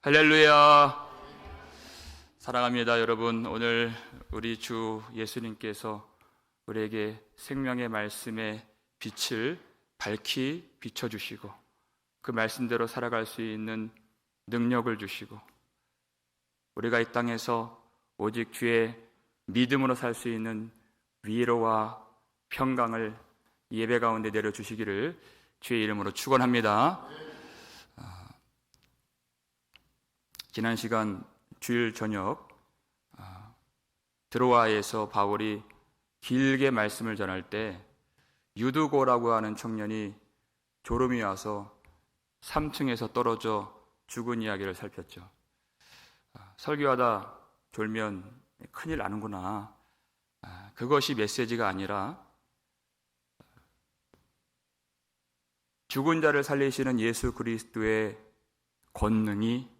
할렐루야. 사랑합니다, 여러분. 오늘 우리 주 예수님께서 우리에게 생명의 말씀의 빛을 밝히 비춰주시고 그 말씀대로 살아갈 수 있는 능력을 주시고 우리가 이 땅에서 오직 주의 믿음으로 살 수 있는 위로와 평강을 예배 가운데 내려주시기를 주의 이름으로 축원합니다. 지난 시간 주일 저녁 드로아에서 바울이 길게 말씀을 전할 때 유두고라고 하는 청년이 졸음이 와서 3층에서 떨어져 죽은 이야기를 살폈죠. 설교하다 졸면 큰일 나는구나. 그것이 메시지가 아니라 죽은 자를 살리시는 예수 그리스도의 권능이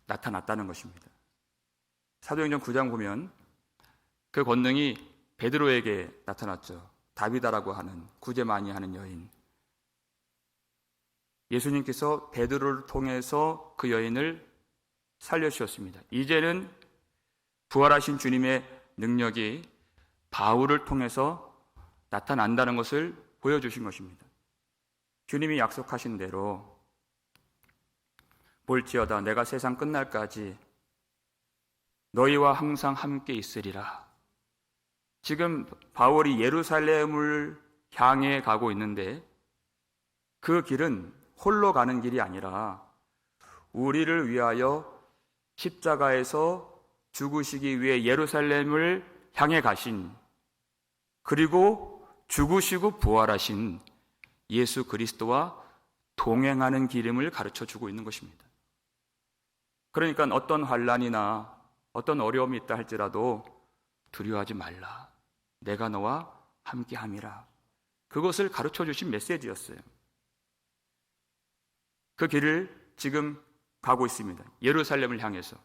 나타났다는 것입니다. 사도행전 9장 보면 그 권능이 베드로에게 나타났죠. 다비다라고 하는 구제 많이 하는 여인. 예수님께서 베드로를 통해서 그 여인을 살려주셨습니다. 이제는 부활하신 주님의 능력이 바울을 통해서 나타난다는 것을 보여주신 것입니다. 주님이 약속하신 대로 볼지어다 내가 세상 끝날까지 너희와 항상 함께 있으리라. 지금 바울이 예루살렘을 향해 가고 있는데 그 길은 홀로 가는 길이 아니라 우리를 위하여 십자가에서 죽으시기 위해 예루살렘을 향해 가신 그리고 죽으시고 부활하신 예수 그리스도와 동행하는 길임을 가르쳐 주고 있는 것입니다. 그러니까 어떤 환난이나 어떤 어려움이 있다 할지라도 두려워하지 말라. 내가 너와 함께함이라. 그것을 가르쳐 주신 메시지였어요. 그 길을 지금 가고 있습니다. 예루살렘을 향해서.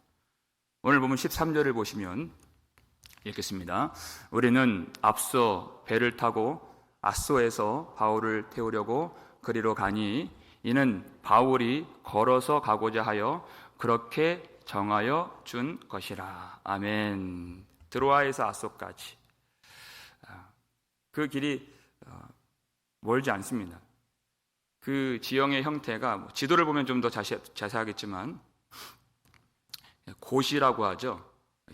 오늘 보면 13절을 보시면 읽겠습니다. 우리는 앞서 배를 타고 아소에서 바울을 태우려고 그리로 가니 이는 바울이 걸어서 가고자 하여 그렇게 정하여 준 것이라. 아멘. 드로아에서 아소까지 그 길이 멀지 않습니다. 그 지형의 형태가 지도를 보면 좀 더 자세하겠지만 고시라고 하죠.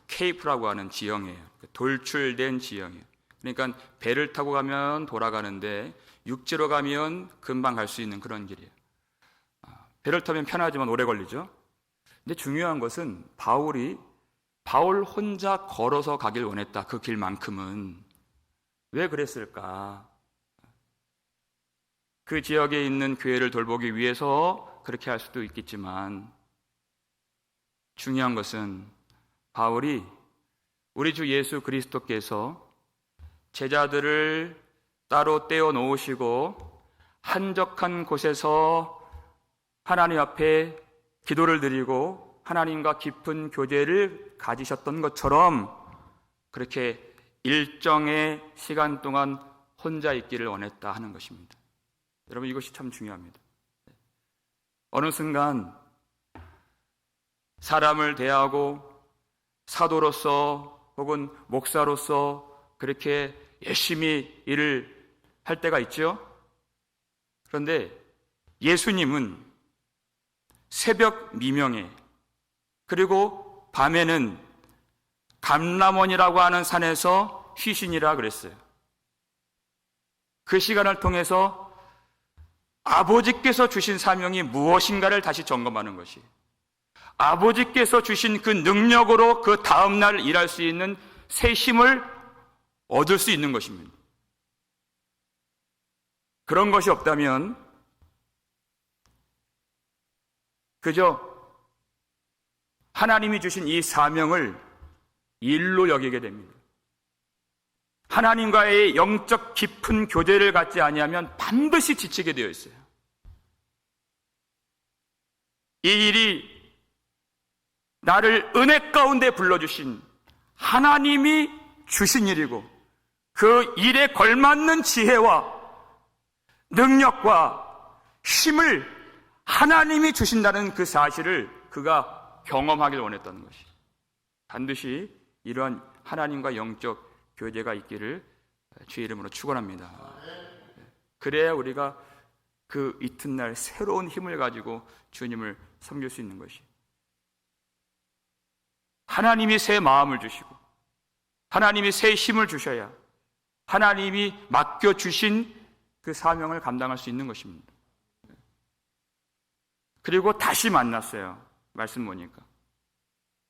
케이프라고 하는 지형이에요. 돌출된 지형이에요. 그러니까 배를 타고 가면 돌아가는데 육지로 가면 금방 갈 수 있는 그런 길이에요. 배를 타면 편하지만 오래 걸리죠. 근데 중요한 것은 바울 혼자 걸어서 가길 원했다. 그 길만큼은. 왜 그랬을까? 그 지역에 있는 교회를 돌보기 위해서 그렇게 할 수도 있겠지만 중요한 것은 바울이 우리 주 예수 그리스도께서 제자들을 따로 떼어 놓으시고 한적한 곳에서 하나님 앞에 기도를 드리고 하나님과 깊은 교제를 가지셨던 것처럼 그렇게 일정의 시간 동안 혼자 있기를 원했다 하는 것입니다. 여러분 이것이 참 중요합니다. 어느 순간 사람을 대하고 사도로서 혹은 목사로서 그렇게 열심히 일을 할 때가 있죠. 그런데 예수님은 새벽 미명에 그리고 밤에는 감람원이라고 하는 산에서 쉬시니라 그랬어요. 그 시간을 통해서 아버지께서 주신 사명이 무엇인가를 다시 점검하는 것이 아버지께서 주신 그 능력으로 그 다음날 일할 수 있는 새 힘을 얻을 수 있는 것입니다. 그런 것이 없다면 그저 하나님이 주신 이 사명을 일로 여기게 됩니다. 하나님과의 영적 깊은 교제를 갖지 아니하면 반드시 지치게 되어 있어요. 이 일이 나를 은혜 가운데 불러주신 하나님이 주신 일이고 그 일에 걸맞는 지혜와 능력과 힘을 하나님이 주신다는 그 사실을 그가 경험하길 원했다는 것이. 반드시 이러한 하나님과 영적 교제가 있기를 주의 이름으로 축원합니다. 그래야 우리가 그 이튿날 새로운 힘을 가지고 주님을 섬길 수 있는 것이. 하나님이 새 마음을 주시고 하나님이 새 힘을 주셔야 하나님이 맡겨주신 그 사명을 감당할 수 있는 것입니다. 그리고 다시 만났어요. 말씀 보니까.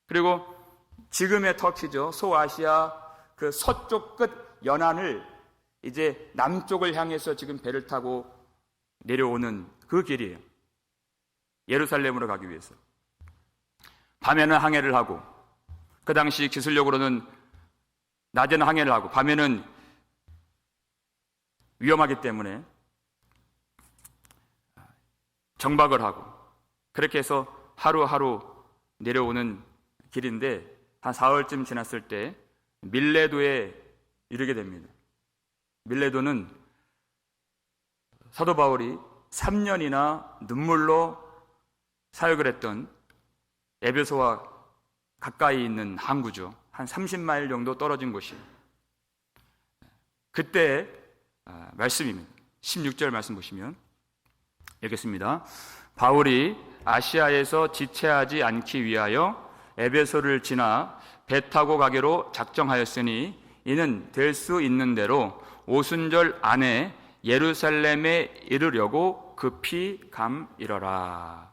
그리고 지금의 터키죠. 소아시아 그 서쪽 끝 연안을 이제 남쪽을 향해서 지금 배를 타고 내려오는 그 길이에요. 예루살렘으로 가기 위해서. 밤에는 항해를 하고, 그 당시 기술력으로는 낮에는 항해를 하고 밤에는 위험하기 때문에 정박을 하고, 그렇게 해서 하루하루 내려오는 길인데 한 사흘쯤 지났을 때 밀레도에 이르게 됩니다. 밀레도는 사도 바울이 3년이나 눈물로 사역을 했던 에베소와 가까이 있는 항구죠. 한 30마일 정도 떨어진 곳이에요. 그때 말씀입니다. 16절 말씀 보시면 읽겠습니다. 바울이 아시아에서 지체하지 않기 위하여 에베소를 지나 배 타고 가기로 작정하였으니 이는 될 수 있는 대로 오순절 안에 예루살렘에 이르려고 급히 감이러라.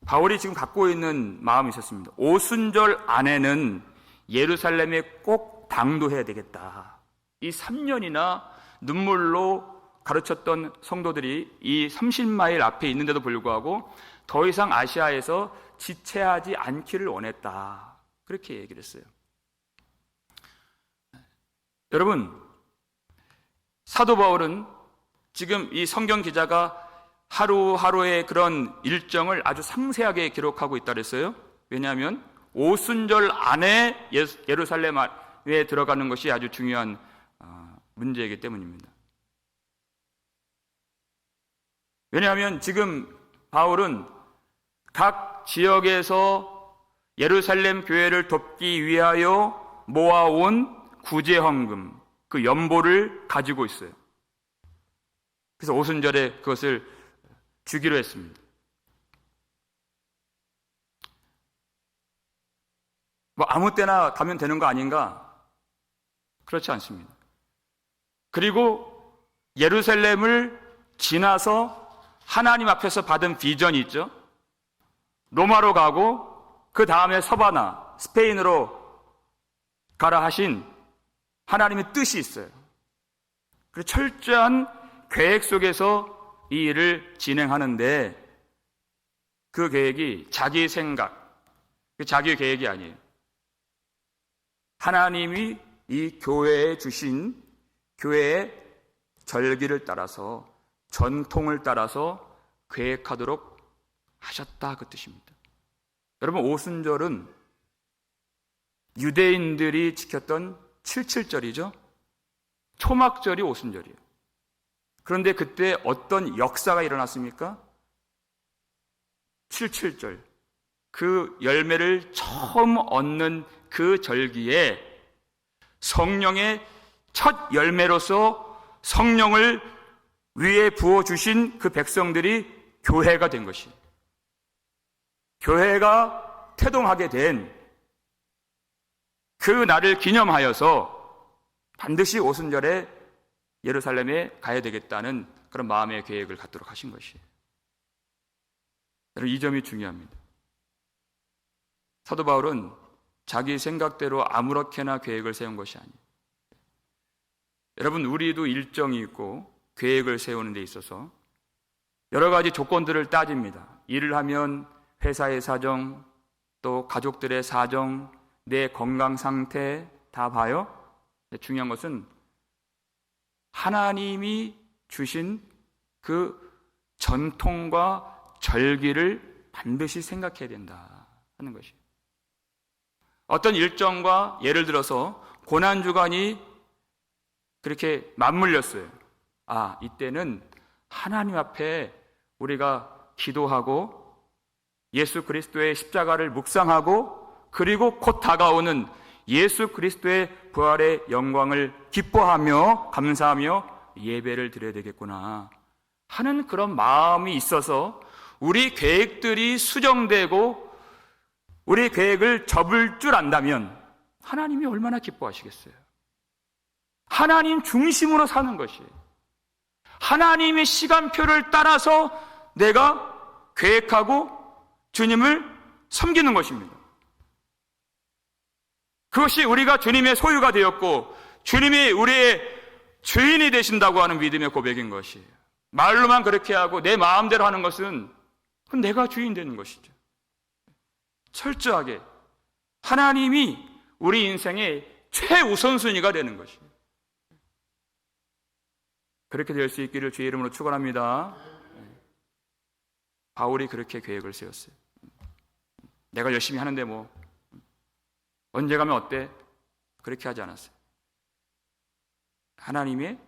바울이 지금 갖고 있는 마음이 있었습니다. 오순절 안에는 예루살렘에 꼭 당도해야 되겠다. 이 3년이나 눈물로 가르쳤던 성도들이 이 30마일 앞에 있는데도 불구하고 더 이상 아시아에서 지체하지 않기를 원했다. 그렇게 얘기를 했어요. 여러분, 사도 바울은 지금 이 성경 기자가 하루하루의 그런 일정을 아주 상세하게 기록하고 있다 그랬어요. 왜냐하면 오순절 안에 예루살렘에 들어가는 것이 아주 중요한 문제이기 때문입니다. 왜냐하면 지금 바울은 각 지역에서 예루살렘 교회를 돕기 위하여 모아온 구제헌금, 그 연보를 가지고 있어요. 그래서 오순절에 그것을 주기로 했습니다. 뭐 아무 때나 가면 되는 거 아닌가? 그렇지 않습니다. 그리고 예루살렘을 지나서 하나님 앞에서 받은 비전이 있죠. 로마로 가고 그 다음에 서바나, 스페인으로 가라 하신 하나님의 뜻이 있어요. 그래서 철저한 계획 속에서 이 일을 진행하는데 그 계획이 자기 생각, 자기 계획이 아니에요. 하나님이 이 교회에 주신 교회의 절기를 따라서 전통을 따라서 계획하도록 하셨다 그 뜻입니다. 여러분, 오순절은 유대인들이 지켰던 77절이죠. 초막절이 오순절이에요. 그런데 그때 어떤 역사가 일어났습니까? 77절. 그 열매를 처음 얻는 그 절기에 성령의 첫 열매로서 성령을 위에 부어주신 그 백성들이 교회가 된 것이, 교회가 태동하게 된 그 날을 기념하여서 반드시 오순절에 예루살렘에 가야 되겠다는 그런 마음의 계획을 갖도록 하신 것이에요. 여러분, 이 점이 중요합니다. 사도 바울은 자기 생각대로 아무렇게나 계획을 세운 것이 아니에요. 여러분, 우리도 일정이 있고 계획을 세우는 데 있어서 여러 가지 조건들을 따집니다. 일을 하면 회사의 사정, 또 가족들의 사정, 내 건강 상태 다 봐요. 중요한 것은 하나님이 주신 그 전통과 절기를 반드시 생각해야 된다 하는 것이에요. 어떤 일정과 예를 들어서 고난주간이 그렇게 맞물렸어요. 이때는 하나님 앞에 우리가 기도하고 예수 그리스도의 십자가를 묵상하고 그리고 곧 다가오는 예수 그리스도의 부활의 영광을 기뻐하며 감사하며 예배를 드려야 되겠구나 하는 그런 마음이 있어서 우리 계획들이 수정되고 우리 계획을 접을 줄 안다면 하나님이 얼마나 기뻐하시겠어요? 하나님 중심으로 사는 것이에요. 하나님의 시간표를 따라서 내가 계획하고 주님을 섬기는 것입니다. 그것이 우리가 주님의 소유가 되었고 주님이 우리의 주인이 되신다고 하는 믿음의 고백인 것이에요. 말로만 그렇게 하고 내 마음대로 하는 것은 그건 내가 주인 되는 것이죠. 철저하게 하나님이 우리 인생의 최우선순위가 되는 것이에요. 그렇게 될 수 있기를 주의 이름으로 축원합니다. 바울이 그렇게 계획을 세웠어요. 내가 열심히 하는데 뭐 언제 가면 어때? 그렇게 하지 않았어요. 하나님의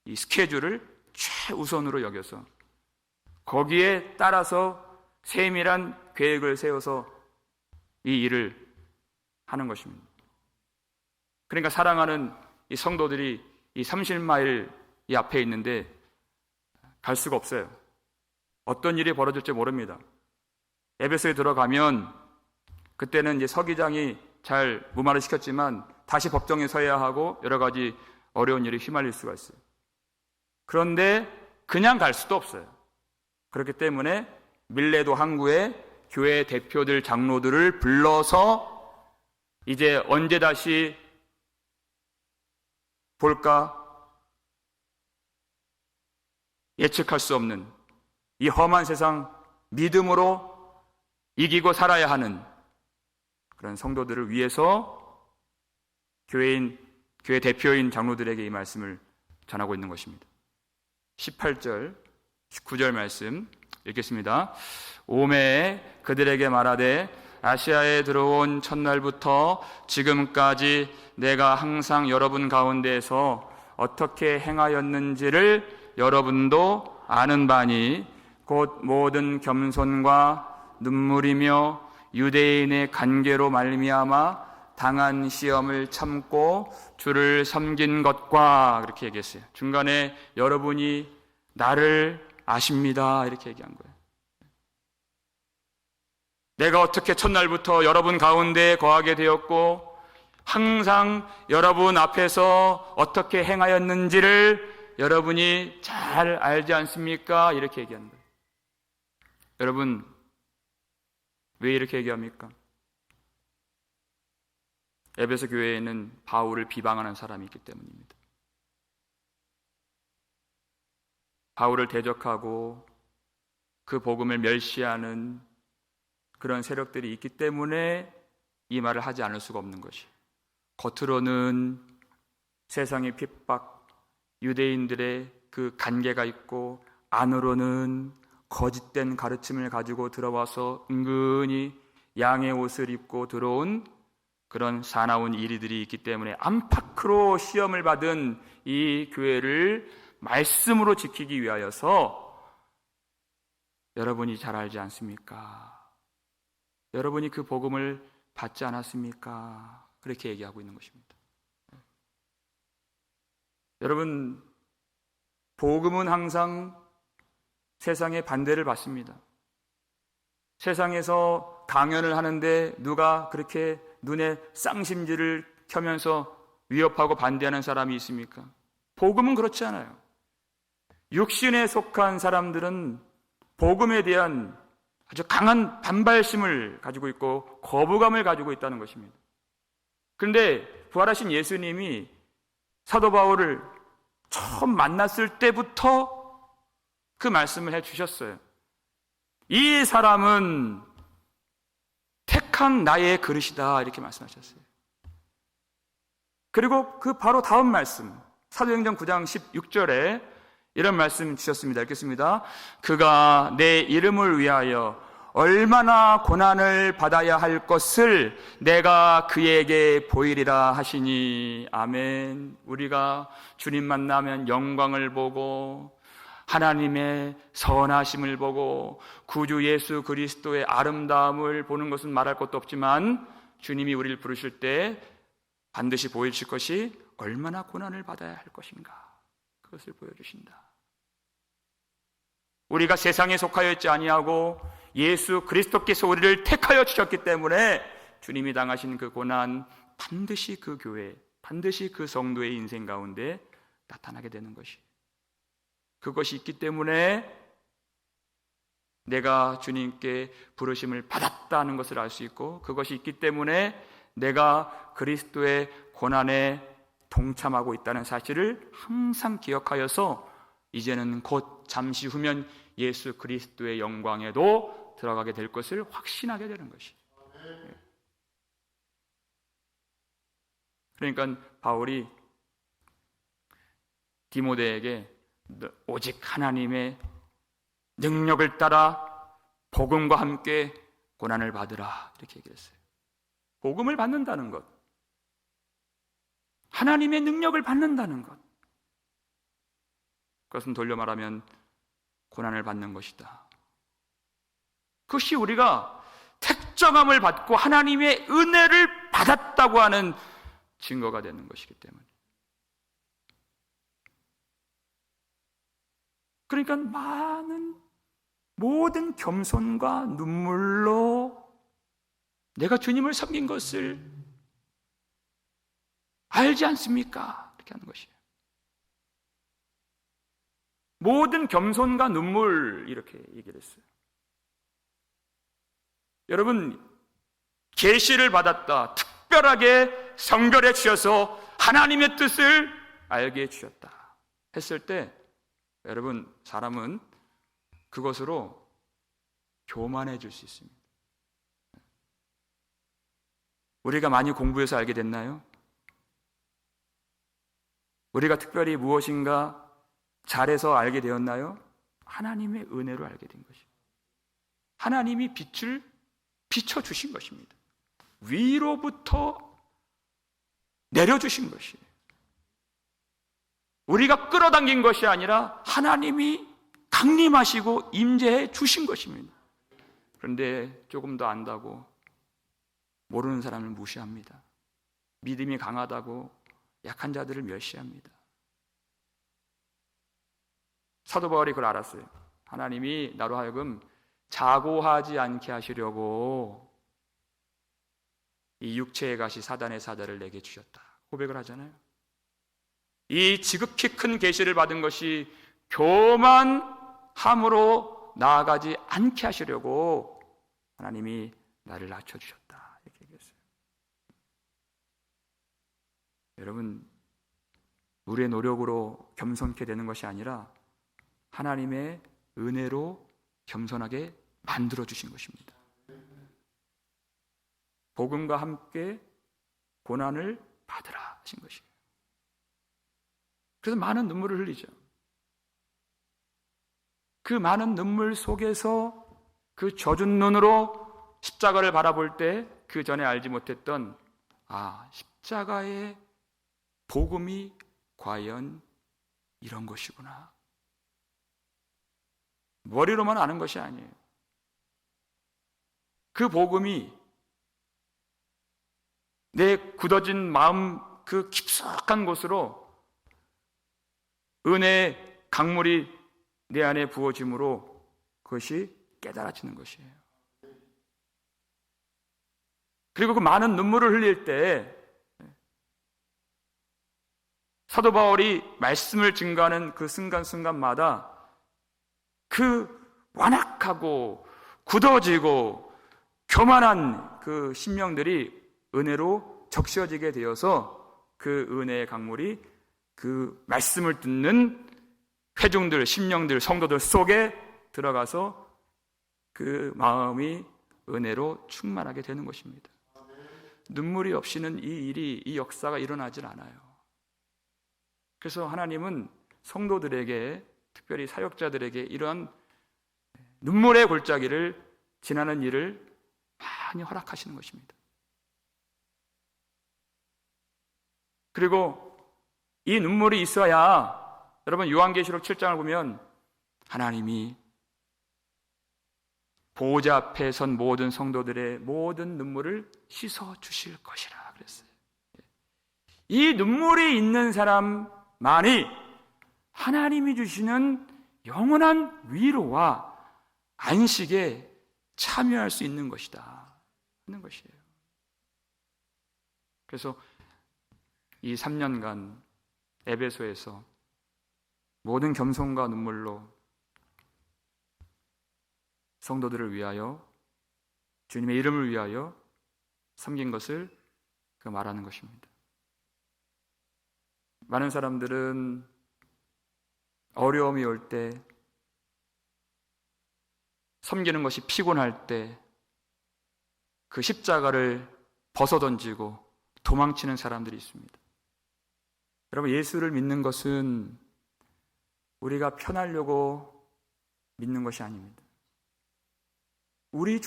이 스케줄을 최우선으로 여겨서 거기에 따라서 세밀한 계획을 세워서 이 일을 하는 것입니다. 그러니까 사랑하는 이 성도들이 이 30마일 이 앞에 있는데 갈 수가 없어요. 어떤 일이 벌어질지 모릅니다. 에베소에 들어가면 그때는 이제 서기장이 잘 무마를 시켰지만 다시 법정에 서야 하고 여러 가지 어려운 일에 휘말릴 수가 있어요. 그런데 그냥 갈 수도 없어요. 그렇기 때문에 밀레도 항구에 교회 대표들 장로들을 불러서 이제 언제 다시 볼까 예측할 수 없는 이 험한 세상 믿음으로 이기고 살아야 하는 그런 성도들을 위해서 교회 대표인 장로들에게 이 말씀을 전하고 있는 것입니다. 18절, 19절 말씀 읽겠습니다. 오매에 그들에게 말하되 아시아에 들어온 첫날부터 지금까지 내가 항상 여러분 가운데에서 어떻게 행하였는지를 여러분도 아는 바니 곧 모든 겸손과 눈물이며 유대인의 간계로 말미암아 당한 시험을 참고 주를 섬긴 것과 그렇게 얘기했어요. 중간에 여러분이 나를 아십니다 이렇게 얘기한 거예요. 내가 어떻게 첫날부터 여러분 가운데 거하게 되었고 항상 여러분 앞에서 어떻게 행하였는지를 여러분이 잘 알지 않습니까? 이렇게 얘기하는 거예요. 여러분 왜 이렇게 얘기합니까? 에베소 교회에는 바울을 비방하는 사람이 있기 때문입니다. 바울을 대적하고 그 복음을 멸시하는 그런 세력들이 있기 때문에 이 말을 하지 않을 수가 없는 것이. 겉으로는 세상의 핍박, 유대인들의 그 간계가 있고 안으로는 거짓된 가르침을 가지고 들어와서 은근히 양의 옷을 입고 들어온 그런 사나운 이리들이 있기 때문에 안팎으로 시험을 받은 이 교회를 말씀으로 지키기 위하여서 여러분이 잘 알지 않습니까? 여러분이 그 복음을 받지 않았습니까? 그렇게 얘기하고 있는 것입니다. 여러분, 복음은 항상 세상의 반대를 받습니다. 세상에서 강연을 하는데 누가 그렇게 눈에 쌍심지를 켜면서 위협하고 반대하는 사람이 있습니까? 복음은 그렇지 않아요. 육신에 속한 사람들은 복음에 대한 아주 강한 반발심을 가지고 있고 거부감을 가지고 있다는 것입니다. 그런데 부활하신 예수님이 사도 바울을 처음 만났을 때부터 그 말씀을 해주셨어요. 이 사람은 택한 나의 그릇이다 이렇게 말씀하셨어요. 그리고 그 바로 다음 말씀 사도행전 9장 16절에 이런 말씀 주셨습니다. 읽겠습니다. 그가 내 이름을 위하여 얼마나 고난을 받아야 할 것을 내가 그에게 보이리라 하시니. 아멘. 우리가 주님 만나면 영광을 보고 하나님의 선하심을 보고 구주 예수 그리스도의 아름다움을 보는 것은 말할 것도 없지만, 주님이 우리를 부르실 때 반드시 보여주실 것이 얼마나 고난을 받아야 할 것인가, 그것을 보여주신다. 우리가 세상에 속하여 있지 아니하고 예수 그리스도께서 우리를 택하여 주셨기 때문에 주님이 당하신 그 고난, 반드시 그 교회, 반드시 그 성도의 인생 가운데 나타나게 되는 것이, 그것이 있기 때문에 내가 주님께 부르심을 받았다는 것을 알 수 있고, 그것이 있기 때문에 내가 그리스도의 고난에 동참하고 있다는 사실을 항상 기억하여서 이제는 곧 잠시 후면 예수 그리스도의 영광에도 들어가게 될 것을 확신하게 되는 것이. 그러니까 바울이 디모데에게 오직 하나님의 능력을 따라 복음과 함께 고난을 받으라, 이렇게 얘기했어요. 복음을 받는다는 것, 하나님의 능력을 받는다는 것, 그것은 돌려 말하면 고난을 받는 것이다. 그것이 우리가 택정함을 받고 하나님의 은혜를 받았다고 하는 증거가 되는 것이기 때문에. 그러니까 모든 겸손과 눈물로 내가 주님을 섬긴 것을 알지 않습니까? 이렇게 하는 것이에요. 모든 겸손과 눈물, 이렇게 얘기를 했어요. 여러분, 계시를 받았다, 특별하게 성결해 주셔서 하나님의 뜻을 알게 해 주셨다 했을 때, 여러분, 사람은 그것으로 교만해질 수 있습니다. 우리가 많이 공부해서 알게 됐나요? 우리가 특별히 무엇인가 잘해서 알게 되었나요? 하나님의 은혜로 알게 된 것입니다. 하나님이 빛을 비춰주신 것입니다. 위로부터 내려주신 것이에요. 우리가 끌어당긴 것이 아니라 하나님이 강림하시고 임재해 주신 것입니다. 그런데 조금 더 안다고 모르는 사람을 무시합니다. 믿음이 강하다고 약한 자들을 멸시합니다. 사도 바울이 그걸 알았어요. 하나님이 나로 하여금 자고하지 않게 하시려고 이 육체의 가시 사단의 사자를 내게 주셨다, 고백을 하잖아요. 이 지극히 큰 계시를 받은 것이 교만함으로 나아가지 않게 하시려고 하나님이 나를 낮춰주셨다, 이렇게 얘기했어요. 여러분, 우리의 노력으로 겸손케 되는 것이 아니라 하나님의 은혜로 겸손하게 만들어주신 것입니다. 복음과 함께 고난을 받으라 하신 것이에요. 그래서 많은 눈물을 흘리죠. 그 많은 눈물 속에서 그 젖은 눈으로 십자가를 바라볼 때 그 전에 알지 못했던, 십자가의 복음이 과연 이런 것이구나. 머리로만 아는 것이 아니에요. 그 복음이 내 굳어진 마음 그 깊숙한 곳으로 은혜의 강물이 내 안에 부어짐으로 그것이 깨달아지는 것이에요. 그리고 그 많은 눈물을 흘릴 때 사도 바울이 말씀을 증거하는 그 순간순간마다 그 완악하고 굳어지고 교만한 그 심령들이 은혜로 적셔지게 되어서 그 은혜의 강물이 그 말씀을 듣는 회중들, 심령들, 성도들 속에 들어가서 그 마음이 은혜로 충만하게 되는 것입니다. 눈물이 없이는 이 역사가 일어나질 않아요. 그래서 하나님은 성도들에게, 특별히 사역자들에게 이런 눈물의 골짜기를 지나는 일을 많이 허락하시는 것입니다. 그리고 이 눈물이 있어야, 여러분 요한계시록 7장을 보면 하나님이 보호자 앞에 선 모든 성도들의 모든 눈물을 씻어 주실 것이라 그랬어요. 이 눈물이 있는 사람만이 하나님이 주시는 영원한 위로와 안식에 참여할 수 있는 것이다 하는 것이에요. 그래서 이 3년간 에베소에서 모든 겸손과 눈물로 성도들을 위하여, 주님의 이름을 위하여 섬긴 것을 말하는 것입니다. 많은 사람들은 어려움이 올 때, 섬기는 것이 피곤할 때 그 십자가를 벗어던지고 도망치는 사람들이 있습니다. 여러분, 예수를 믿는 것은 우리가 편하려고 믿는 것이 아닙니다. 우리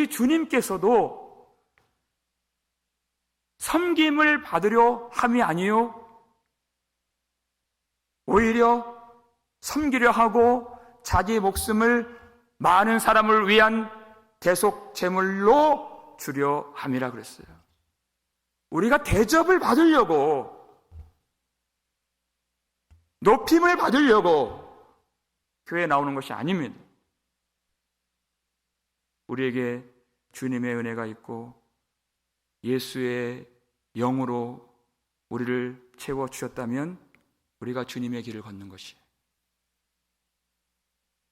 주님께서도 섬김을 받으려 함이 아니요, 오히려 섬기려 하고 자기 목숨을 많은 사람을 위한 대속 제물로 주려 함이라 그랬어요. 우리가 대접을 받으려고, 높임을 받으려고 교회에 나오는 것이 아닙니다. 우리에게 주님의 은혜가 있고 예수의 영으로 우리를 채워주셨다면 우리가 주님의 길을 걷는 것이,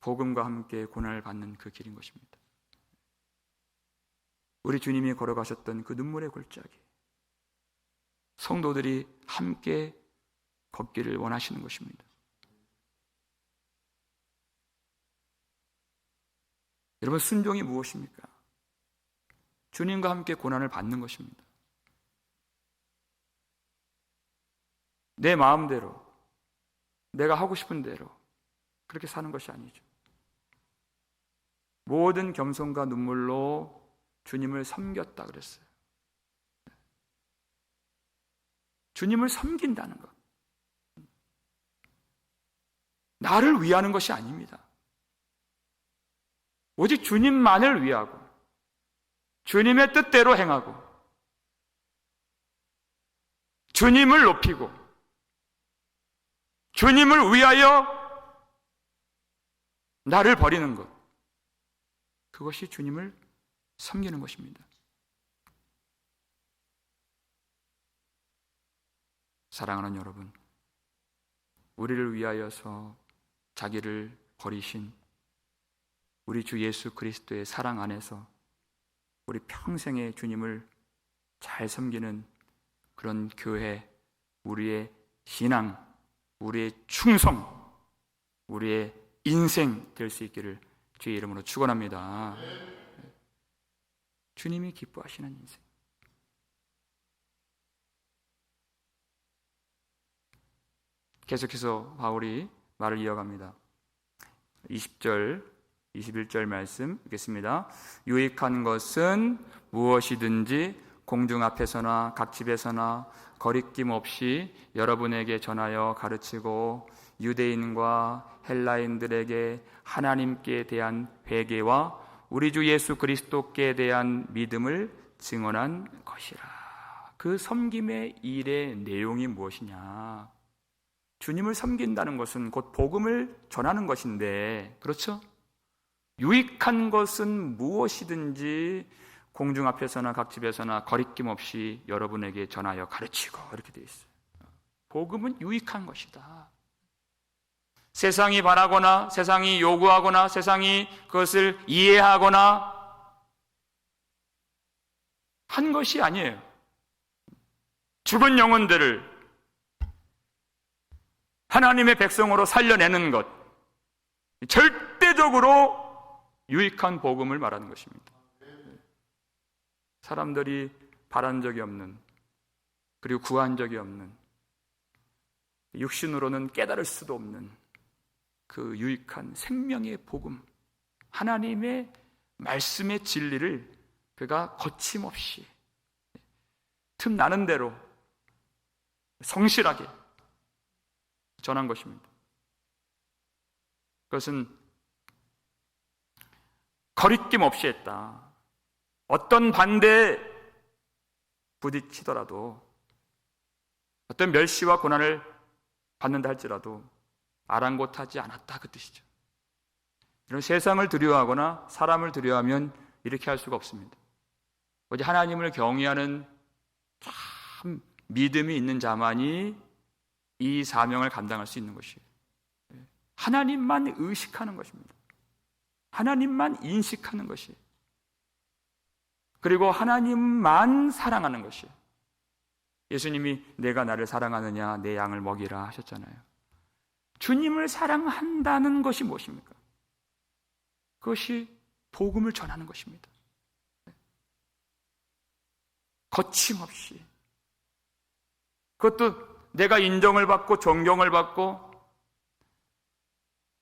복음과 함께 고난을 받는 그 길인 것입니다. 우리 주님이 걸어가셨던 그 눈물의 골짜기, 성도들이 함께 걷기를 원하시는 것입니다. 여러분, 순종이 무엇입니까? 주님과 함께 고난을 받는 것입니다. 내 마음대로, 내가 하고 싶은 대로 그렇게 사는 것이 아니죠. 모든 겸손과 눈물로 주님을 섬겼다 그랬어요. 주님을 섬긴다는 것, 나를 위하는 것이 아닙니다. 오직 주님만을 위하고 주님의 뜻대로 행하고 주님을 높이고 주님을 위하여 나를 버리는 것, 그것이 주님을 섬기는 것입니다. 사랑하는 여러분, 우리를 위하여서 자기를 버리신 우리 주 예수 그리스도의 사랑 안에서 우리 평생의 주님을 잘 섬기는 그런 교회, 우리의 신앙, 우리의 충성, 우리의 인생 될 수 있기를 주의 이름으로 축원합니다. 주님이 기뻐하시는 인생. 계속해서 바울이 말을 이어갑니다. 20절, 21절 말씀 읽겠습니다. 유익한 것은 무엇이든지 공중 앞에서나 각 집에서나 거리낌 없이 여러분에게 전하여 가르치고 유대인과 헬라인들에게 하나님께 대한 회개와 우리 주 예수 그리스도께 대한 믿음을 증언한 것이라. 그 섬김의 일의 내용이 무엇이냐? 주님을 섬긴다는 것은 곧 복음을 전하는 것인데, 그렇죠? 유익한 것은 무엇이든지 공중 앞에서나 각 집에서나 거리낌 없이 여러분에게 전하여 가르치고, 이렇게 되어 있어요. 복음은 유익한 것이다. 세상이 바라거나 세상이 요구하거나 세상이 그것을 이해하거나 한 것이 아니에요. 죽은 영혼들을 하나님의 백성으로 살려내는 것, 절대적으로 유익한 복음을 말하는 것입니다. 사람들이 바란 적이 없는, 그리고 구한 적이 없는, 육신으로는 깨달을 수도 없는 그 유익한 생명의 복음, 하나님의 말씀의 진리를 그가 거침없이 틈나는 대로 성실하게 전한 것입니다. 그것은 거리낌 없이 했다. 어떤 반대에 부딪히더라도, 어떤 멸시와 고난을 받는다 할지라도 아랑곳하지 않았다, 그 뜻이죠. 이런 세상을 두려워하거나 사람을 두려워하면 이렇게 할 수가 없습니다. 오직 하나님을 경외하는 참 믿음이 있는 자만이 이 사명을 감당할 수 있는 것이에요. 하나님만 의식하는 것입니다. 하나님만 인식하는 것이에요. 그리고 하나님만 사랑하는 것이에요. 예수님이 내가 나를 사랑하느냐, 내 양을 먹이라 하셨잖아요. 주님을 사랑한다는 것이 무엇입니까? 그것이 복음을 전하는 것입니다. 거침없이, 그것도 내가 인정을 받고 존경을 받고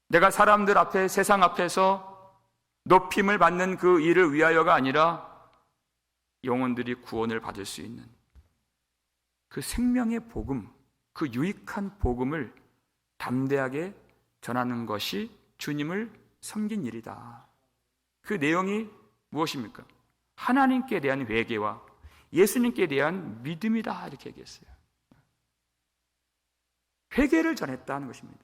내가 사람들 앞에, 세상 앞에서 높임을 받는 그 일을 위하여가 아니라 영혼들이 구원을 받을 수 있는 그 생명의 복음, 그 유익한 복음을 담대하게 전하는 것이 주님을 섬긴 일이다. 그 내용이 무엇입니까? 하나님께 대한 회개와 예수님께 대한 믿음이다, 이렇게 얘기했어요. 회개를 전했다는 것입니다.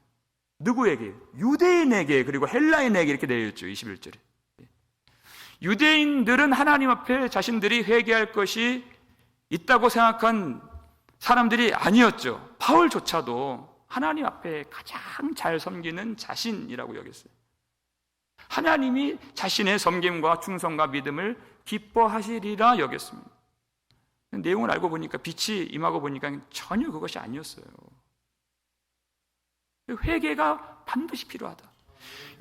누구에게? 유대인에게, 그리고 헬라인에게, 이렇게 되어 있죠. 21절에. 유대인들은 하나님 앞에 자신들이 회개할 것이 있다고 생각한 사람들이 아니었죠. 바울조차도 하나님 앞에 가장 잘 섬기는 자신이라고 여겼어요. 하나님이 자신의 섬김과 충성과 믿음을 기뻐하시리라 여겼습니다. 내용을 알고 보니까, 빛이 임하고 보니까 전혀 그것이 아니었어요. 회개가 반드시 필요하다.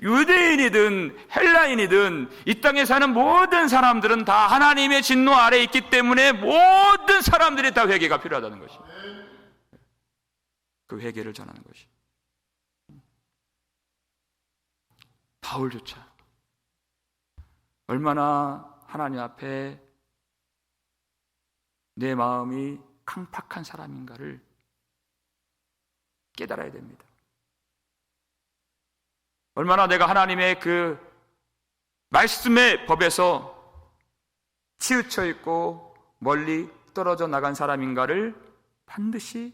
유대인이든 헬라인이든 이 땅에 사는 모든 사람들은 다 하나님의 진노 아래에 있기 때문에 모든 사람들이 다 회개가 필요하다는 것이, 그 회개를 전하는 것이. 바울조차 얼마나 하나님 앞에 내 마음이 강팍한 사람인가를 깨달아야 됩니다. 얼마나 내가 하나님의 그 말씀의 법에서 치우쳐 있고 멀리 떨어져 나간 사람인가를 반드시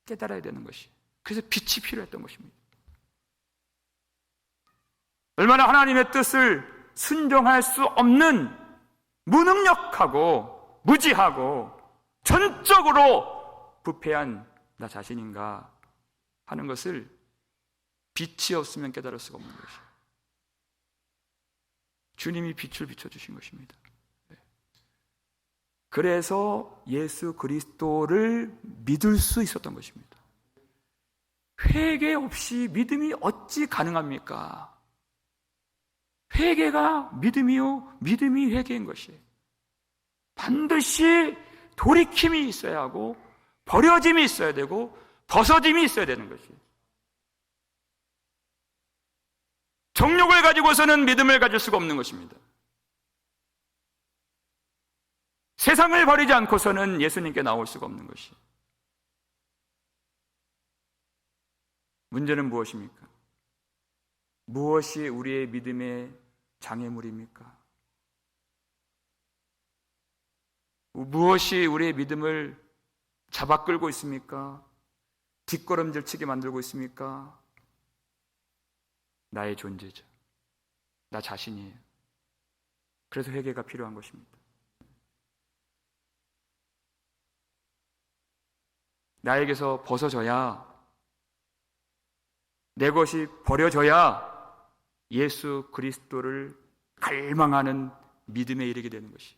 깨달아야 되는 것이, 그래서 빛이 필요했던 것입니다. 얼마나 하나님의 뜻을 순종할 수 없는 무능력하고 무지하고 전적으로 부패한 나 자신인가 하는 것을 빛이 없으면 깨달을 수가 없는 것이에요. 주님이 빛을 비춰주신 것입니다. 그래서 예수 그리스도를 믿을 수 있었던 것입니다. 회개 없이 믿음이 어찌 가능합니까? 회개가 믿음이요, 믿음이 회개인 것이에요. 반드시 돌이킴이 있어야 하고 버려짐이 있어야 되고 벗어짐이 있어야 되는 것이에요. 정욕을 가지고서는 믿음을 가질 수가 없는 것입니다. 세상을 버리지 않고서는 예수님께 나올 수가 없는 것이. 문제는 무엇입니까? 무엇이 우리의 믿음의 장애물입니까? 무엇이 우리의 믿음을 잡아 끌고 있습니까? 뒷걸음질 치게 만들고 있습니까? 나의 존재죠. 나 자신이에요. 그래서 회개가 필요한 것입니다. 나에게서 벗어져야, 내 것이 버려져야 예수 그리스도를 갈망하는 믿음에 이르게 되는 것이.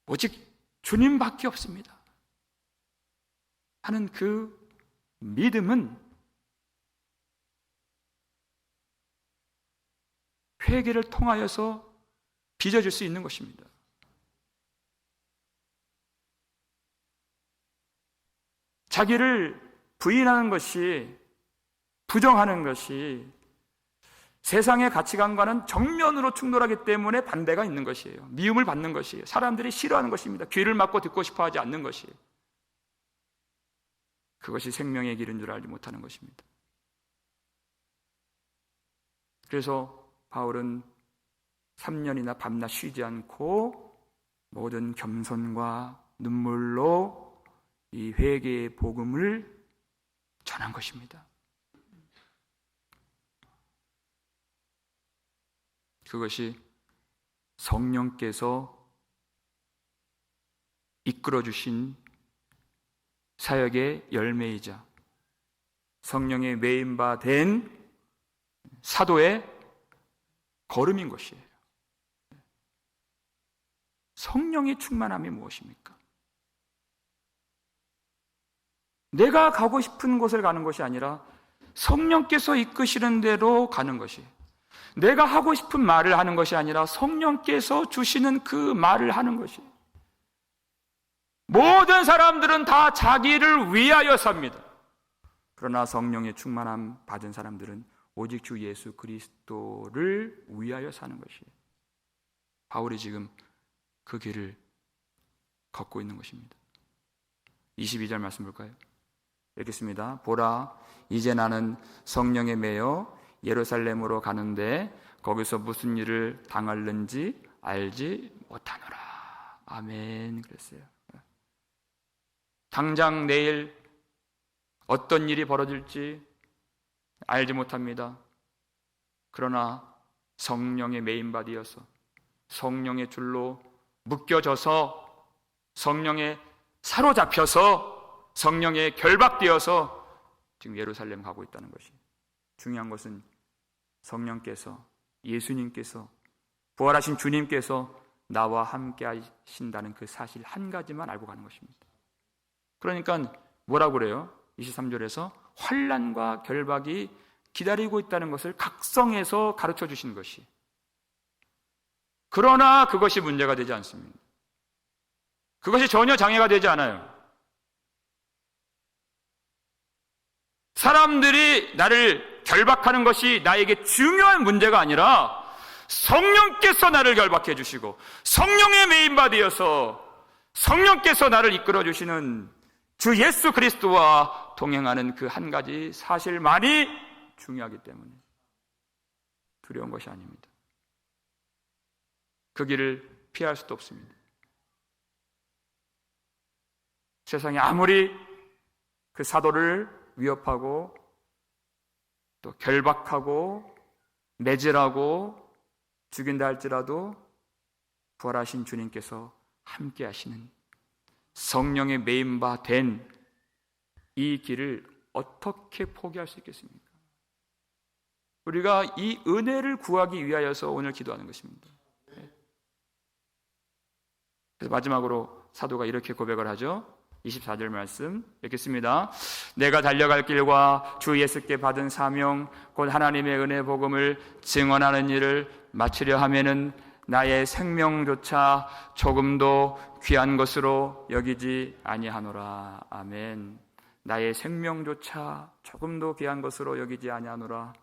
오직 주님밖에 없습니다 하는 그 믿음은 회개를 통하여서 빚어질 수 있는 것입니다. 자기를 부인하는 것이, 부정하는 것이 세상의 가치관과는 정면으로 충돌하기 때문에 반대가 있는 것이에요. 미움을 받는 것이에요. 사람들이 싫어하는 것입니다. 귀를 막고 듣고 싶어 하지 않는 것이에요. 그것이 생명의 길인 줄 알지 못하는 것입니다. 그래서 바울은 3년이나 밤낮 쉬지 않고 모든 겸손과 눈물로 이 회개의 복음을 전한 것입니다. 그것이 성령께서 이끌어주신 사역의 열매이자 성령의 매인바 된 사도의 걸음인 것이에요. 성령의 충만함이 무엇입니까? 내가 가고 싶은 곳을 가는 것이 아니라 성령께서 이끄시는 대로 가는 것이, 내가 하고 싶은 말을 하는 것이 아니라 성령께서 주시는 그 말을 하는 것이. 모든 사람들은 다 자기를 위하여 삽니다. 그러나 성령의 충만함 받은 사람들은 오직 주 예수 그리스도를 위하여 사는 것이에요. 바울이 지금 그 길을 걷고 있는 것입니다. 22절 말씀 볼까요? 읽겠습니다. 보라, 이제 나는 성령에 매여 예루살렘으로 가는데 거기서 무슨 일을 당할는지 알지 못하노라. 아멘. 그랬어요. 당장 내일 어떤 일이 벌어질지 알지 못합니다. 그러나 성령의 메인바디여서 성령의 줄로 묶여져서 성령에 사로잡혀서 성령에 결박되어서 지금 예루살렘 가고 있다는 것이. 중요한 것은 성령께서, 예수님께서, 부활하신 주님께서 나와 함께 하신다는 그 사실 한 가지만 알고 가는 것입니다. 그러니까 뭐라고 그래요? 23절에서 환난과 결박이 기다리고 있다는 것을 각성해서 가르쳐 주시는 것이. 그러나 그것이 문제가 되지 않습니다. 그것이 전혀 장애가 되지 않아요. 사람들이 나를 결박하는 것이 나에게 중요한 문제가 아니라 성령께서 나를 결박해 주시고 성령의 메인바디여서 성령께서 나를 이끌어 주시는 주 예수 그리스도와 동행하는 그 한 가지 사실만이 중요하기 때문에 두려운 것이 아닙니다. 그 길을 피할 수도 없습니다. 세상에 아무리 그 사도를 위협하고 또 결박하고 매질하고 죽인다 할지라도 부활하신 주님께서 함께 하시는 성령의 메인바 된 이 길을 어떻게 포기할 수 있겠습니까? 우리가 이 은혜를 구하기 위하여서 오늘 기도하는 것입니다. 그래서 마지막으로 사도가 이렇게 고백을 하죠. 24절 말씀 읽겠습니다. 내가 달려갈 길과 주 예수께 받은 사명 곧 하나님의 은혜 복음을 증언하는 일을 마치려 하면은 나의 생명조차 조금도 귀한 것으로 여기지 아니하노라. 아멘. 나의 생명조차 조금도 귀한 것으로 여기지 아니하노라.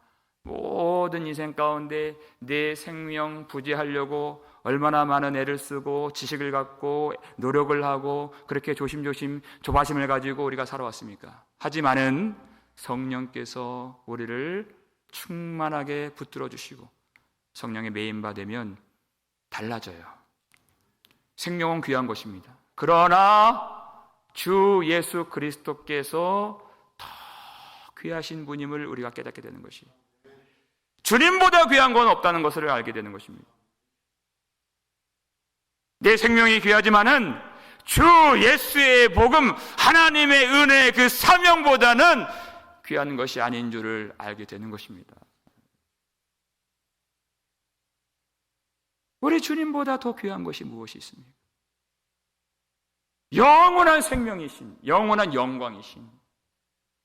모든 인생 가운데 내 생명 부지하려고 얼마나 많은 애를 쓰고 지식을 갖고 노력을 하고 그렇게 조심조심 조바심을 가지고 우리가 살아왔습니까? 하지만은 성령께서 우리를 충만하게 붙들어 주시고 성령의 메인바 되면 달라져요. 생명은 귀한 것입니다. 그러나 주 예수 그리스도께서 더 귀하신 분임을 우리가 깨닫게 되는 것이, 주님보다 귀한 건 없다는 것을 알게 되는 것입니다. 내 생명이 귀하지만은 주 예수의 복음, 하나님의 은혜 그 사명보다는 귀한 것이 아닌 줄을 알게 되는 것입니다. 우리 주님보다 더 귀한 것이 무엇이 있습니까? 영원한 생명이신, 영원한 영광이신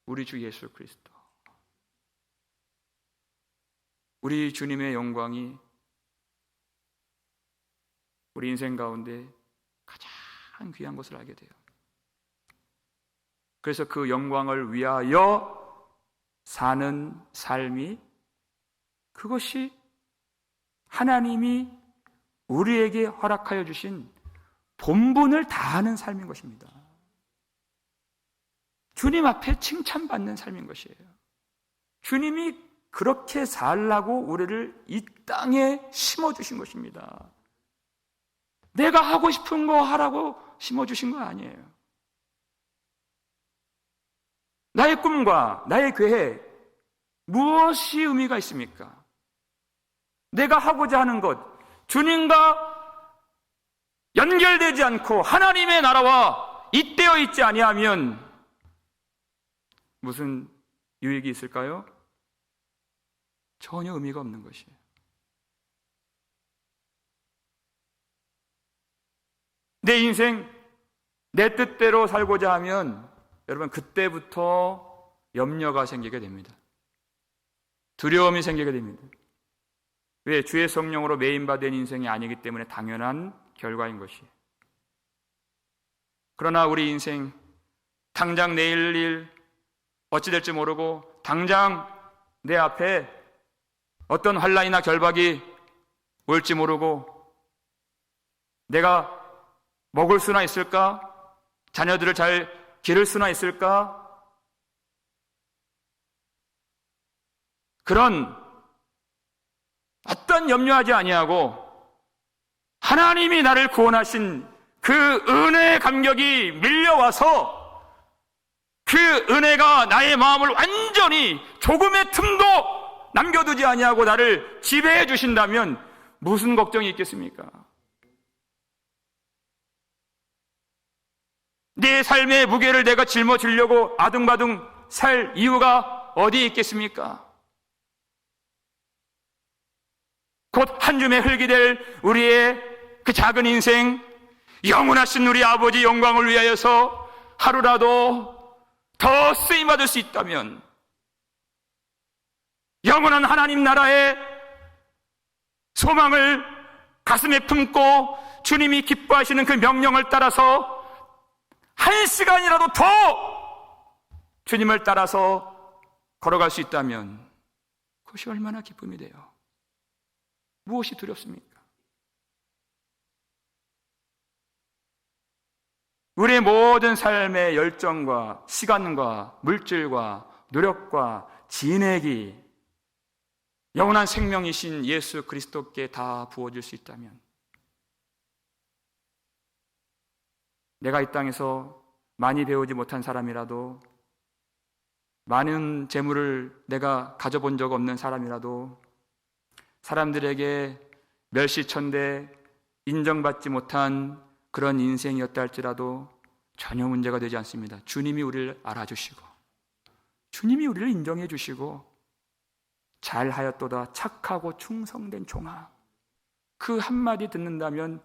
우리 주 예수 그리스도. 우리 주님의 영광이 우리 인생 가운데 가장 귀한 것을 알게 돼요. 그래서 그 영광을 위하여 사는 삶이, 그것이 하나님이 우리에게 허락하여 주신 본분을 다하는 삶인 것입니다. 주님 앞에 칭찬받는 삶인 것이에요. 주님이 그렇게 살라고 우리를 이 땅에 심어주신 것입니다. 내가 하고 싶은 거 하라고 심어주신 거 아니에요. 나의 꿈과 나의 계획, 무엇이 의미가 있습니까? 내가 하고자 하는 것, 주님과 연결되지 않고 하나님의 나라와 잇대어 있지 아니하면 무슨 유익이 있을까요? 전혀 의미가 없는 것이에요. 내 인생, 내 뜻대로 살고자 하면 여러분 그때부터 염려가 생기게 됩니다. 두려움이 생기게 됩니다. 왜? 주의 성령으로 메인받은 인생이 아니기 때문에 당연한 결과인 것이에요. 그러나 우리 인생, 당장 내일 일 어찌 될지 모르고 당장 내 앞에 어떤 환난이나 결박이 올지 모르고 내가 먹을 수나 있을까? 자녀들을 잘 기를 수나 있을까? 그런 어떤 염려하지 아니하고 하나님이 나를 구원하신 그 은혜의 감격이 밀려와서 그 은혜가 나의 마음을 완전히 조금의 틈도 남겨두지 아니하고 나를 지배해 주신다면 무슨 걱정이 있겠습니까? 내 삶의 무게를 내가 짊어지려고 아둥바둥 살 이유가 어디에 있겠습니까? 곧 한 줌의 흙이 될 우리의 그 작은 인생, 영원하신 우리 아버지 영광을 위하여서 하루라도 더 쓰임받을 수 있다면 영원한 하나님 나라의 소망을 가슴에 품고 주님이 기뻐하시는 그 명령을 따라서 한 시간이라도 더 주님을 따라서 걸어갈 수 있다면 그것이 얼마나 기쁨이 돼요. 무엇이 두렵습니까? 우리의 모든 삶의 열정과 시간과 물질과 노력과 진액이 영원한 생명이신 예수 그리스도께 다 부어질 수 있다면 내가 이 땅에서 많이 배우지 못한 사람이라도 많은 재물을 내가 가져본 적 없는 사람이라도 사람들에게 멸시천대 인정받지 못한 그런 인생이었다 할지라도 전혀 문제가 되지 않습니다. 주님이 우리를 알아주시고 주님이 우리를 인정해 주시고 잘하였도다 착하고 충성된 종아, 그 한마디 듣는다면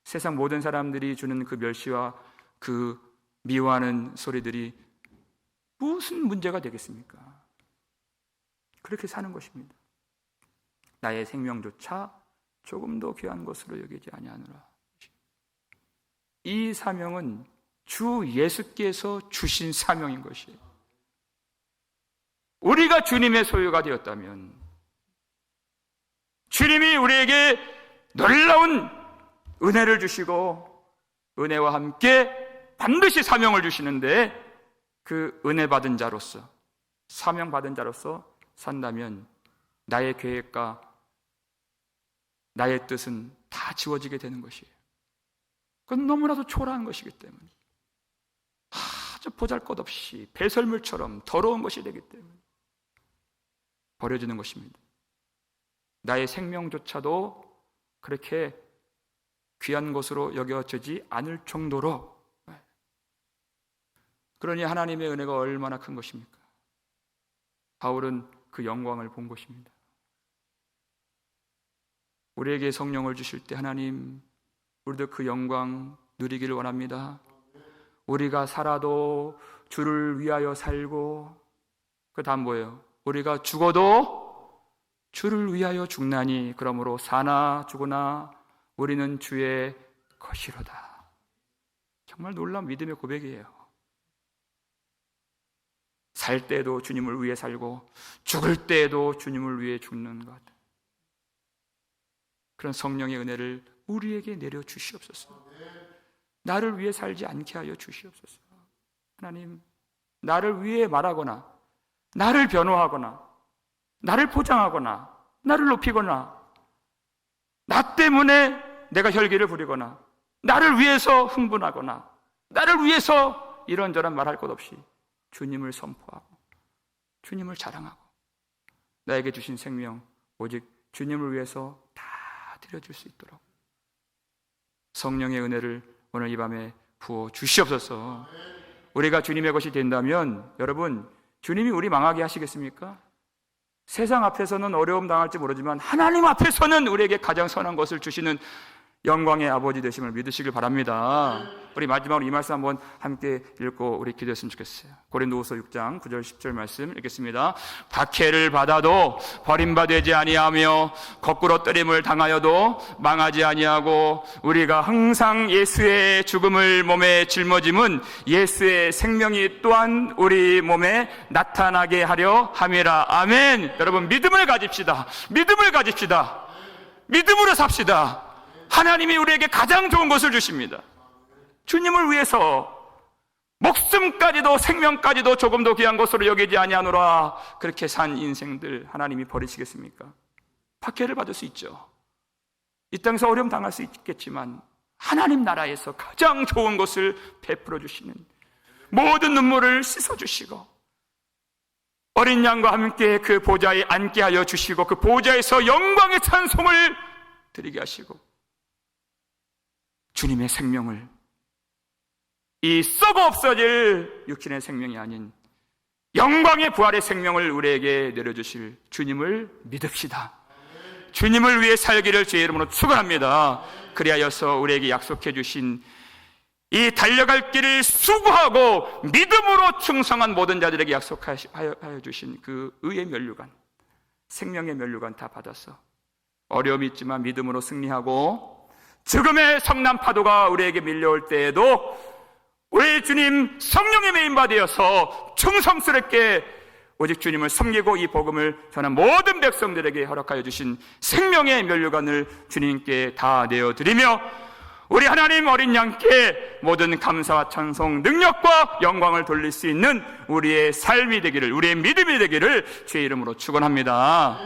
세상 모든 사람들이 주는 그 멸시와 그 미워하는 소리들이 무슨 문제가 되겠습니까? 그렇게 사는 것입니다. 나의 생명조차 조금도 귀한 것으로 여기지 아니하노라. 이 사명은 주 예수께서 주신 사명인 것이에요. 우리가 주님의 소유가 되었다면 주님이 우리에게 놀라운 은혜를 주시고 은혜와 함께 반드시 사명을 주시는데 그 은혜 받은 자로서 사명 받은 자로서 산다면 나의 계획과 나의 뜻은 다 지워지게 되는 것이에요. 그건 너무나도 초라한 것이기 때문에 아주 보잘것없이 배설물처럼 더러운 것이 되기 때문에 버려지는 것입니다. 나의 생명조차도 그렇게 귀한 것으로 여겨지지 않을 정도로. 그러니 하나님의 은혜가 얼마나 큰 것입니까? 바울은 그 영광을 본 것입니다. 우리에게 성령을 주실 때 하나님, 우리도 그 영광 누리기를 원합니다. 우리가 살아도 주를 위하여 살고, 그 다음 뭐예요? 우리가 죽어도 주를 위하여 죽나니 그러므로 사나 죽으나 우리는 주의 것이로다. 정말 놀라운 믿음의 고백이에요. 살 때도 주님을 위해 살고 죽을 때에도 주님을 위해 죽는 것. 그런 성령의 은혜를 우리에게 내려 주시옵소서. 나를 위해 살지 않게 하여 주시옵소서. 하나님, 나를 위해 말하거나 나를 변호하거나 나를 포장하거나 나를 높이거나 나 때문에 내가 혈기를 부리거나 나를 위해서 흥분하거나 나를 위해서 이런저런 말할 것 없이 주님을 선포하고 주님을 자랑하고 나에게 주신 생명 오직 주님을 위해서 다 드려줄 수 있도록 성령의 은혜를 오늘 이 밤에 부어 주시옵소서. 우리가 주님의 것이 된다면 여러분, 주님이 우리 망하게 하시겠습니까? 세상 앞에서는 어려움 당할지 모르지만 하나님 앞에서는 우리에게 가장 선한 것을 주시는 영광의 아버지 되심을 믿으시길 바랍니다. 우리 마지막으로 이 말씀 한번 함께 읽고 우리 기도했으면 좋겠어요. 고린도후서 6장 9절 10절 말씀 읽겠습니다. 박해를 받아도 버림받지 아니하며 거꾸로 뜨림을 당하여도 망하지 아니하고 우리가 항상 예수의 죽음을 몸에 짊어짐은 예수의 생명이 또한 우리 몸에 나타나게 하려 함이라. 아멘. 여러분, 믿음을 가집시다. 믿음을 가집시다. 믿음으로 삽시다. 하나님이 우리에게 가장 좋은 것을 주십니다. 주님을 위해서 목숨까지도 생명까지도 조금도 귀한 것으로 여기지 아니하노라. 그렇게 산 인생들 하나님이 버리시겠습니까? 박해를 받을 수 있죠. 이 땅에서 어려움 당할 수 있겠지만 하나님 나라에서 가장 좋은 것을 베풀어 주시는, 모든 눈물을 씻어 주시고 어린 양과 함께 그 보좌에 앉게 하여 주시고 그 보좌에서 영광의 찬송을 드리게 하시고 주님의 생명을, 이 썩어 없어질 육신의 생명이 아닌 영광의 부활의 생명을 우리에게 내려주실 주님을 믿읍시다. 주님을 위해 살기를 주의 이름으로 축원합니다. 그리하여서 우리에게 약속해 주신 이 달려갈 길을 수고하고 믿음으로 충성한 모든 자들에게 약속하여 주신 그 의의 면류관, 생명의 면류관 다 받아서 어려움이 있지만 믿음으로 승리하고 죽음의 성난 파도가 우리에게 밀려올 때에도 우리 주님 성령의 메인바되어서 충성스럽게 오직 주님을 섬기고 이 복음을 전한 모든 백성들에게 허락하여 주신 생명의 면류관을 주님께 다 내어드리며 우리 하나님 어린 양께 모든 감사와 찬송, 능력과 영광을 돌릴 수 있는 우리의 삶이 되기를, 우리의 믿음이 되기를 주의 이름으로 축원합니다.